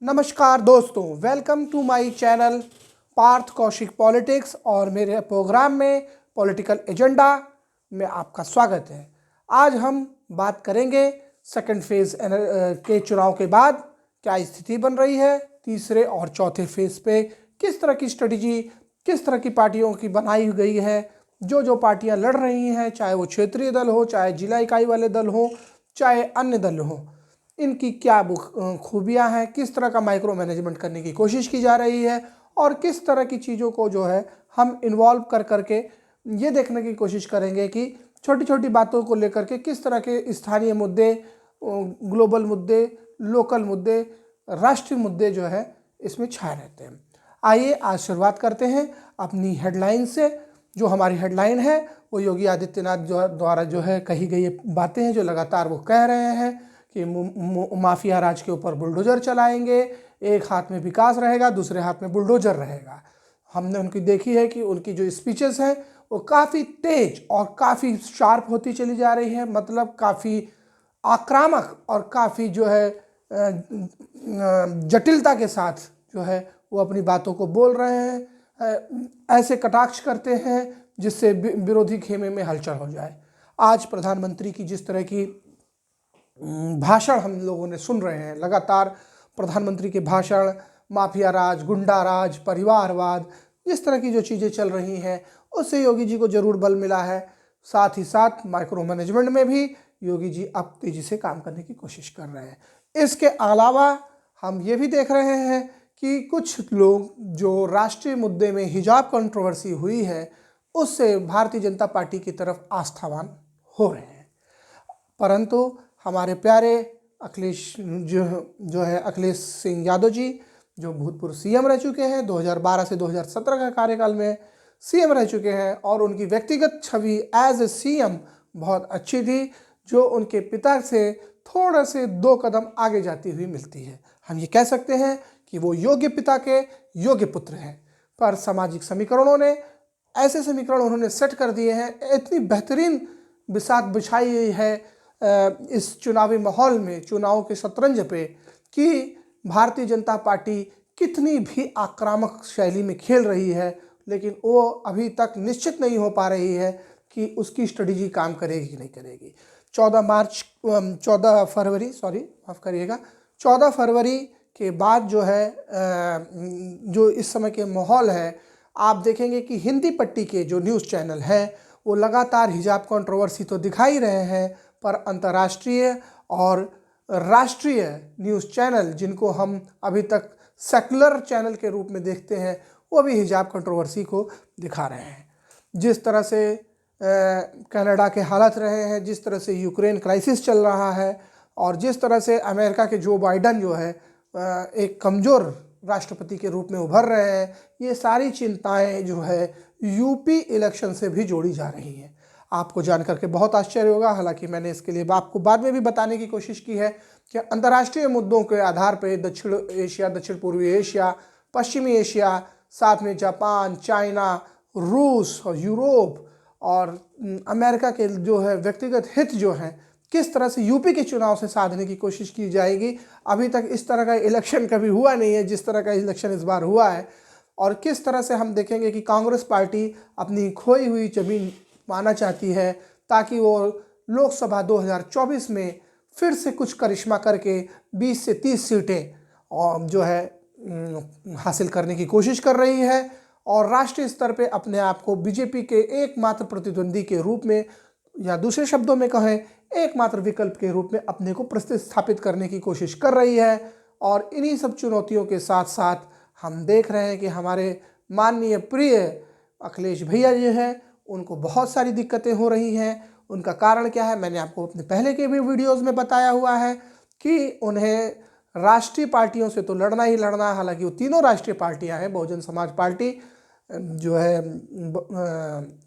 नमस्कार दोस्तों, welcome to my channel Parth Kaushik politics और मेरे प्रोग्राम में पॉलिटिकल एजेंडा में आपका स्वागत है। आज हम बात करेंगे सेकंड फेज़ के चुनाव के बाद क्या स्थिति बन रही है, तीसरे और चौथे फेज़ पे किस तरह की स्ट्रेटजी, किस तरह की पार्टियों की बनाई गई है। जो पार्टियां लड़ रही हैं, चाहे वो क्षेत्रीय दल हो, चाहे जिला इकाई वाले दल हो, चाहे अन्य दल हो, इनकी क्या खूबियां हैं, किस तरह का माइक्रो मैनेजमेंट करने की कोशिश की जा रही है और किस तरह की चीज़ों को जो है हम इन्वॉल्व कर करके ये देखने की कोशिश करेंगे कि छोटी छोटी बातों को लेकर के किस तरह के स्थानीय मुद्दे, ग्लोबल मुद्दे, लोकल मुद्दे, राष्ट्रीय मुद्दे जो है इसमें छाए रहते हैं। आइए आज शुरुआत करते हैं अपनी हेडलाइन से। जो हमारी हेडलाइन है वो योगी आदित्यनाथ द्वारा जो है कही गई बातें हैं, जो लगातार वो कह रहे हैं कि माफिया राज के ऊपर बुलडोजर चलाएंगे, एक हाथ में विकास रहेगा, दूसरे हाथ में बुलडोजर रहेगा। हमने उनकी देखी है कि उनकी जो स्पीचेस हैं वो काफ़ी तेज और काफ़ी शार्प होती चली जा रही है, मतलब काफ़ी आक्रामक और काफ़ी जो है जटिलता के साथ जो है वो अपनी बातों को बोल रहे हैं, ऐसे कटाक्ष करते हैं जिससे विरोधी खेमे में हलचल हो जाए। आज प्रधानमंत्री की जिस तरह की भाषण हम लोगों ने सुन रहे हैं, लगातार प्रधानमंत्री के भाषण, माफिया राज, गुंडा राज, परिवारवाद, जिस तरह की जो चीज़ें चल रही हैं उससे योगी जी को जरूर बल मिला है। साथ ही साथ माइक्रो मैनेजमेंट में भी योगी जी अब तेजी से काम करने की कोशिश कर रहे हैं। इसके अलावा हम ये भी देख रहे हैं कि कुछ लोग जो राष्ट्रीय मुद्दे में हिजाब कंट्रोवर्सी हुई है उससे भारतीय जनता पार्टी की तरफ आस्थावान हो रहे हैं, परंतु हमारे प्यारे अखिलेश जो है अखिलेश सिंह यादव जी, जो भूतपूर्व सीएम रह चुके हैं, 2012 से 2017 का कार्यकाल में सीएम रह चुके हैं और उनकी व्यक्तिगत छवि एज ए सीएम बहुत अच्छी थी, जो उनके पिता से थोड़ा से 2 कदम आगे जाती हुई मिलती है। हम ये कह सकते हैं कि वो योग्य पिता के योग्य पुत्र हैं। पर सामाजिक समीकरणों ने ऐसे समीकरण उन्होंने सेट कर दिए हैं, इतनी बेहतरीन बिसात बिछाई हुई है इस चुनावी माहौल में, चुनाव के शतरंज पे, कि भारतीय जनता पार्टी कितनी भी आक्रामक शैली में खेल रही है लेकिन वो अभी तक निश्चित नहीं हो पा रही है कि उसकी स्ट्रेटजी काम करेगी कि नहीं करेगी। 14 फरवरी के बाद जो है जो इस समय के माहौल है, आप देखेंगे कि हिंदी पट्टी के जो न्यूज़ चैनल हैं वो लगातार हिजाब कंट्रोवर्सी तो दिखा ही रहे हैं, पर अंतर्राष्ट्रीय और राष्ट्रीय न्यूज़ चैनल जिनको हम अभी तक सेकुलर चैनल के रूप में देखते हैं वो भी हिजाब कंट्रोवर्सी को दिखा रहे हैं। जिस तरह से कनाडा के हालात रहे हैं, जिस तरह से यूक्रेन क्राइसिस चल रहा है और जिस तरह से अमेरिका के जो बाइडन जो है एक कमज़ोर राष्ट्रपति के रूप में उभर रहे हैं, ये सारी चिंताएं जो है यूपी इलेक्शन से भी जोड़ी जा रही हैं। आपको जान करके बहुत आश्चर्य होगा, हालांकि मैंने इसके लिए आपको बाद में भी बताने की कोशिश की है कि अंतर्राष्ट्रीय मुद्दों के आधार पर दक्षिण एशिया, दक्षिण पूर्वी एशिया, पश्चिमी एशिया, साथ में जापान, चाइना, रूस और यूरोप और अमेरिका के जो है व्यक्तिगत हित जो हैं, किस तरह से यूपी के चुनाव से साधने की कोशिश की जाएगी। अभी तक इस तरह का इलेक्शन कभी हुआ नहीं है जिस तरह का इलेक्शन इस बार हुआ है, और किस तरह से हम देखेंगे कि कांग्रेस पार्टी अपनी खोई हुई जमीन पाना चाहती है ताकि वो लोकसभा 2024 में फिर से कुछ करिश्मा करके 20 से 30 सीटें जो है हासिल करने की कोशिश कर रही है और राष्ट्रीय स्तर पे अपने आप को बीजेपी के एकमात्र प्रतिद्वंदी के रूप में, या दूसरे शब्दों में कहें एकमात्र विकल्प के रूप में अपने को प्रतिस्थापित करने की कोशिश कर रही है। और इन्हीं सब चुनौतियों के साथ साथ हम देख रहे हैं कि हमारे माननीय प्रिय अखिलेश भैया जो हैं उनको बहुत सारी दिक्कतें हो रही हैं। उनका कारण क्या है, मैंने आपको अपने पहले के भी वीडियोज़ में बताया हुआ है कि उन्हें राष्ट्रीय पार्टियों से तो लड़ना ही लड़ना है। हालांकि वो तीनों राष्ट्रीय पार्टियां हैं, बहुजन समाज पार्टी जो है,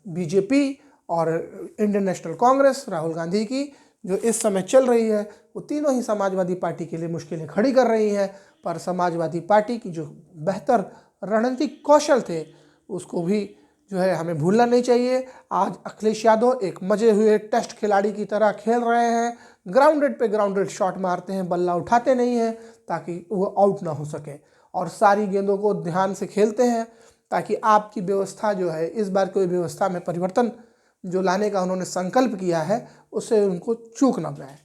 बीजेपी और इंडियन नेशनल कांग्रेस राहुल गांधी की जो इस समय चल रही है, वो तीनों ही समाजवादी पार्टी के लिए मुश्किलें खड़ी कर रही हैं। पर समाजवादी पार्टी की जो बेहतर रणनीतिक कौशल थे उसको भी जो है हमें भूलना नहीं चाहिए। आज अखिलेश यादव एक मजे हुए टेस्ट खिलाड़ी की तरह खेल रहे हैं, ग्राउंडेड पे ग्राउंडेड शॉट मारते हैं, बल्ला उठाते नहीं हैं, ताकि वो आउट ना हो सके, और सारी गेंदों को ध्यान से खेलते हैं ताकि आपकी व्यवस्था जो है, इस बार कोई व्यवस्था में परिवर्तन जो लाने का उन्होंने संकल्प किया है उससे उनको चूक ना पाए।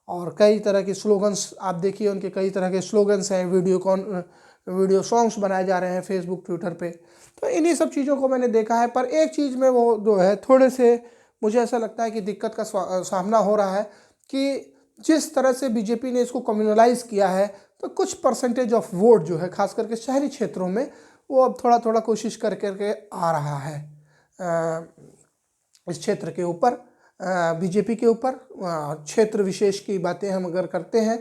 और कई तरह के स्लोगन्स आप देखिए, उनके कई तरह के स्लोगन्स हैं, वीडियो सॉन्ग्स बनाए जा रहे हैं फेसबुक ट्विटर पे। तो इन्हीं सब चीज़ों को मैंने देखा है। पर एक चीज़ में वो जो है थोड़े से मुझे ऐसा लगता है कि दिक्कत का सामना हो रहा है कि जिस तरह से बीजेपी ने इसको कम्युनलाइज किया है, तो कुछ परसेंटेज ऑफ वोट जो है खास करके शहरी क्षेत्रों में वो अब थोड़ा थोड़ा कोशिश कर करके आ रहा है इस क्षेत्र के ऊपर, बीजेपी के ऊपर। क्षेत्र विशेष की बातें हम अगर करते हैं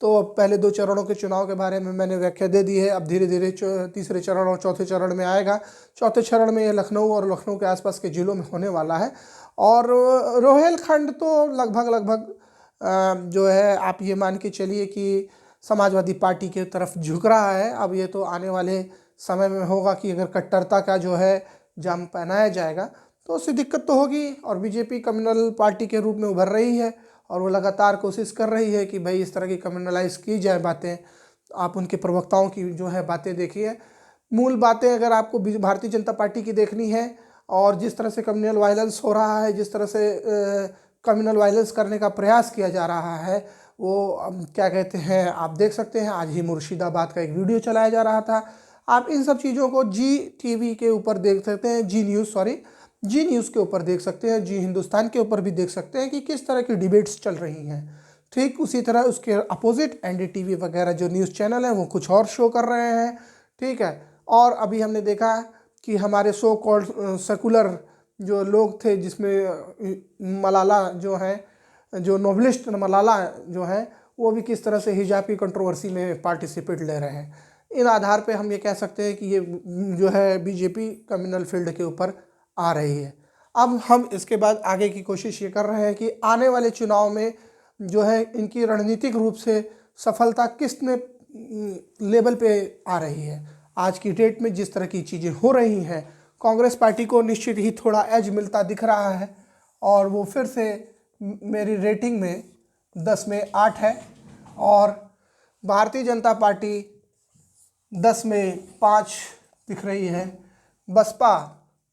तो पहले 2 चरणों के चुनाव के बारे में मैंने व्याख्या दे दी है। अब धीरे धीरे तीसरे चरण और चौथे चरण में आएगा। चौथे चरण में ये लखनऊ और लखनऊ के आसपास के ज़िलों में होने वाला है। और रोहेलखंड तो लगभग जो है आप ये मान के चलिए कि समाजवादी पार्टी की तरफ झुक रहा है। अब ये तो आने वाले समय में होगा कि अगर कट्टरता का जो है जाम पहनाया जाएगा तो उससे दिक्कत तो होगी। और बीजेपी कम्युनल पार्टी के रूप में उभर रही है और वो लगातार कोशिश कर रही है कि भाई इस तरह की कम्युनलाइज की जाए बातें। आप उनके प्रवक्ताओं की जो है बातें देखिए, मूल बातें अगर आपको भारतीय जनता पार्टी की देखनी है और जिस तरह से कम्युनल वायलेंस हो रहा है, जिस तरह से कम्युनल वायलेंस करने का प्रयास किया जा रहा है, वो क्या कहते हैं आप देख सकते हैं। आज ही मुर्शिदाबाद का एक वीडियो चलाया जा रहा था। आप इन सब चीज़ों को जी टीवी के ऊपर देख सकते हैं, जी न्यूज़ के ऊपर देख सकते हैं, जी हिंदुस्तान के ऊपर भी देख सकते हैं कि किस तरह की डिबेट्स चल रही हैं। ठीक उसी तरह उसके अपोजिट एनडीटीवी वगैरह जो न्यूज़ चैनल हैं वो कुछ और शो कर रहे हैं। ठीक है। और अभी हमने देखा कि हमारे सो कॉल्ड सेकुलर जो लोग थे, जिसमें मलाला जो है, जो नोबलिस्ट मलाला जो है, वो भी किस तरह से हिजाब की कंट्रोवर्सी में पार्टिसिपेट ले रहे हैं। इन आधार पे हम ये कह सकते हैं कि ये जो है बीजेपी कम्युनल फील्ड के ऊपर आ रही है। अब हम इसके बाद आगे की कोशिश ये कर रहे हैं कि आने वाले चुनाव में जो है इनकी रणनीतिक रूप से सफलता किसने लेवल पे आ रही है। आज की डेट में जिस तरह की चीज़ें हो रही हैं, कांग्रेस पार्टी को निश्चित ही थोड़ा एज मिलता दिख रहा है और वो फिर से मेरी रेटिंग में 10 में 8 है। और भारतीय जनता पार्टी 10 में 5 दिख रही है। बसपा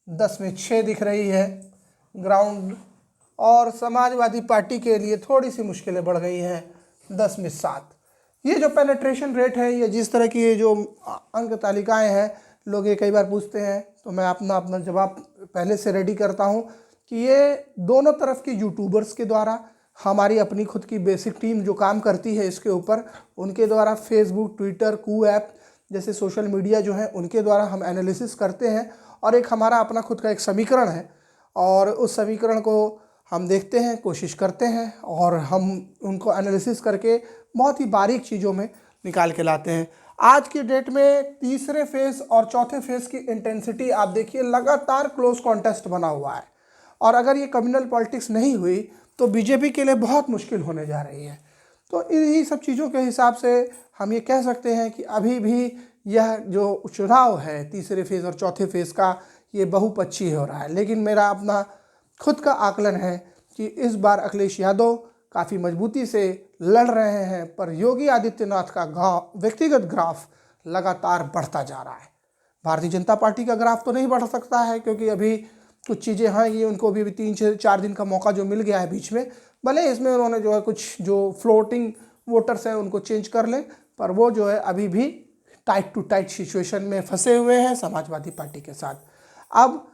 10 में 6 दिख रही है ग्राउंड। और समाजवादी पार्टी के लिए थोड़ी सी मुश्किलें बढ़ गई हैं, 10 में 7। ये जो पेनिट्रेशन रेट है, ये जिस तरह की ये जो अंक तालिकाएं हैं, लोग ये कई बार पूछते हैं तो मैं अपना जवाब पहले से रेडी करता हूँ कि ये दोनों तरफ के यूट्यूबर्स के द्वारा, हमारी अपनी खुद की बेसिक टीम जो काम करती है इसके ऊपर, उनके द्वारा, फेसबुक, ट्विटर, कू ऐप जैसे सोशल मीडिया जो है उनके द्वारा हम एनालिसिस करते हैं। और एक हमारा अपना खुद का एक समीकरण है और उस समीकरण को हम देखते हैं, कोशिश करते हैं और हम उनको एनालिसिस करके बहुत ही बारीक चीज़ों में निकाल के लाते हैं। आज की डेट में तीसरे फेज़ और चौथे फेज़ की इंटेंसिटी आप देखिए, लगातार क्लोज कॉन्टेस्ट बना हुआ है। और अगर ये कम्युनल पॉलिटिक्स नहीं हुई तो बीजेपी के लिए बहुत मुश्किल होने जा रही है। तो इन्हीं सब चीज़ों के हिसाब से हम ये कह सकते हैं कि अभी भी यह जो चुनाव है तीसरे फेज़ और चौथे फेज़ का, ये बहुपक्षीय हो रहा है। लेकिन मेरा अपना खुद का आकलन है कि इस बार अखिलेश यादव काफ़ी मजबूती से लड़ रहे हैं, पर योगी आदित्यनाथ का व्यक्तिगत ग्राफ लगातार बढ़ता जा रहा है। भारतीय जनता पार्टी का ग्राफ तो नहीं बढ़ सकता है क्योंकि अभी कुछ चीज़ें हैं, ये उनको भी 3-4 दिन का मौका जो मिल गया है बीच में, भले इसमें उन्होंने जो है कुछ जो फ्लोटिंग वोटर्स हैं उनको चेंज कर लें, पर वो जो है अभी भी टाइट टू टाइट सिचुएशन में फंसे हुए हैं समाजवादी पार्टी के साथ। अब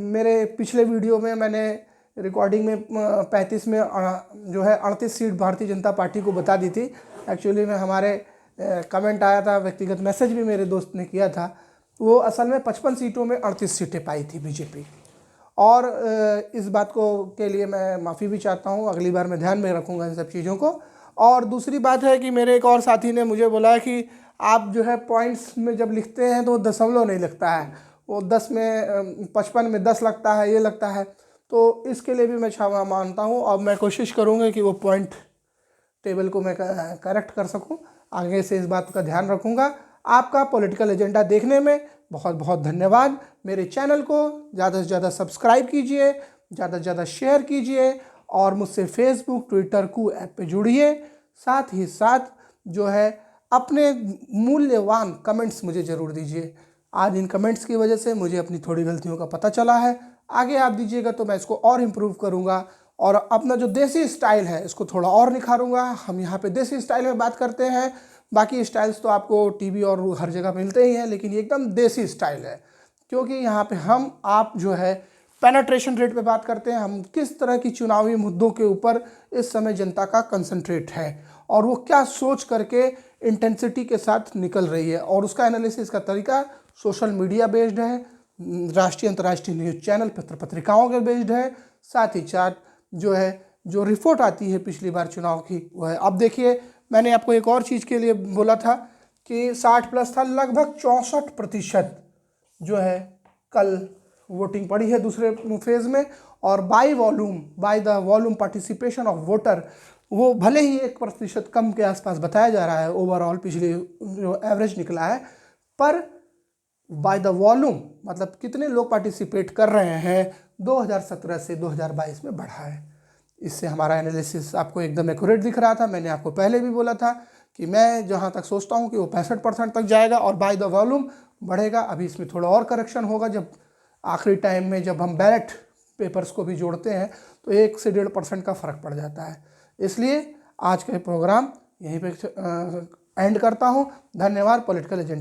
मेरे पिछले वीडियो में मैंने रिकॉर्डिंग में 35 में जो है 38 सीट भारतीय जनता पार्टी को बता दी थी। एक्चुअली में हमारे कमेंट आया था, व्यक्तिगत मैसेज भी मेरे दोस्त ने किया था, वो असल में 55 सीटों में 38 सीटें पाई थी बीजेपी। और इस बात को के लिए मैं माफ़ी भी चाहता हूँ, अगली बार मैं ध्यान में रखूँगा इन सब चीज़ों को। और दूसरी बात है कि मेरे एक और साथी ने मुझे बोला कि आप जो है पॉइंट्स में जब लिखते हैं तो दशमलव नहीं लगता है, वो 10 में 55 में 10 लगता है, ये लगता है। तो इसके लिए भी मैं क्षमा मानता हूँ और मैं कोशिश करूँगा कि वो पॉइंट टेबल को मैं करेक्ट कर सकूँ। आगे से इस बात का ध्यान रखूँगा। आपका पॉलिटिकल एजेंडा देखने में बहुत बहुत धन्यवाद। मेरे चैनल को ज़्यादा से ज़्यादा सब्सक्राइब कीजिए, ज़्यादा से ज़्यादा शेयर कीजिए और मुझसे फेसबुक, ट्विटर, कू ऐप पे जुड़िए। साथ ही साथ जो है अपने मूल्यवान कमेंट्स मुझे ज़रूर दीजिए। आज इन कमेंट्स की वजह से मुझे अपनी थोड़ी गलतियों का पता चला है। आगे आप दीजिएगा तो मैं इसको और इम्प्रूव करूँगा और अपना जो देसी स्टाइल है इसको थोड़ा और निखारूंगा। हम यहाँ पे देसी स्टाइल में बात करते हैं, बाकी स्टाइल्स तो आपको टीवी और हर जगह मिलते ही हैं, लेकिन ये एकदम देसी स्टाइल है क्योंकि यहाँ पे हम आप जो है पेनेट्रेशन रेट पे बात करते हैं। हम किस तरह की चुनावी मुद्दों के ऊपर इस समय जनता का कंसंट्रेट है और वो क्या सोच करके इंटेंसिटी के साथ निकल रही है, और उसका एनालिसिस का तरीका सोशल मीडिया बेस्ड है, राष्ट्रीय अंतर्राष्ट्रीय न्यूज़ चैनल पत्र पत्रिकाओं के बेस्ड है, साथ ही साथ जो है जो रिपोर्ट आती है पिछली बार चुनाव की वो है। अब देखिए, मैंने आपको एक और चीज़ के लिए बोला था कि 60+ था, लगभग 64% जो है कल वोटिंग पड़ी है दूसरे फेज़ में। और by the volume participation of voter, वो भले ही 1% कम के आसपास बताया जा रहा है ओवरऑल, पिछले जो एवरेज निकला है, पर बाय द वॉल्यूम मतलब कितने लोग पार्टिसिपेट कर रहे हैं 2017 से 2022 में बढ़ा है। इससे हमारा एनालिसिस आपको एकदम एक्यूरेट दिख रहा था। मैंने आपको पहले भी बोला था कि मैं जहां तक सोचता हूं कि वो 65% तक जाएगा और बाय द वॉल्यूम बढ़ेगा। अभी इसमें थोड़ा और करेक्शन होगा जब आखिरी टाइम में जब हम बैलेट पेपर्स को भी जोड़ते हैं तो 1 से 1.5% का फ़र्क पड़ जाता है। इसलिए आज का प्रोग्राम यहीं पे एंड करता हूँ। धन्यवाद। Political agenda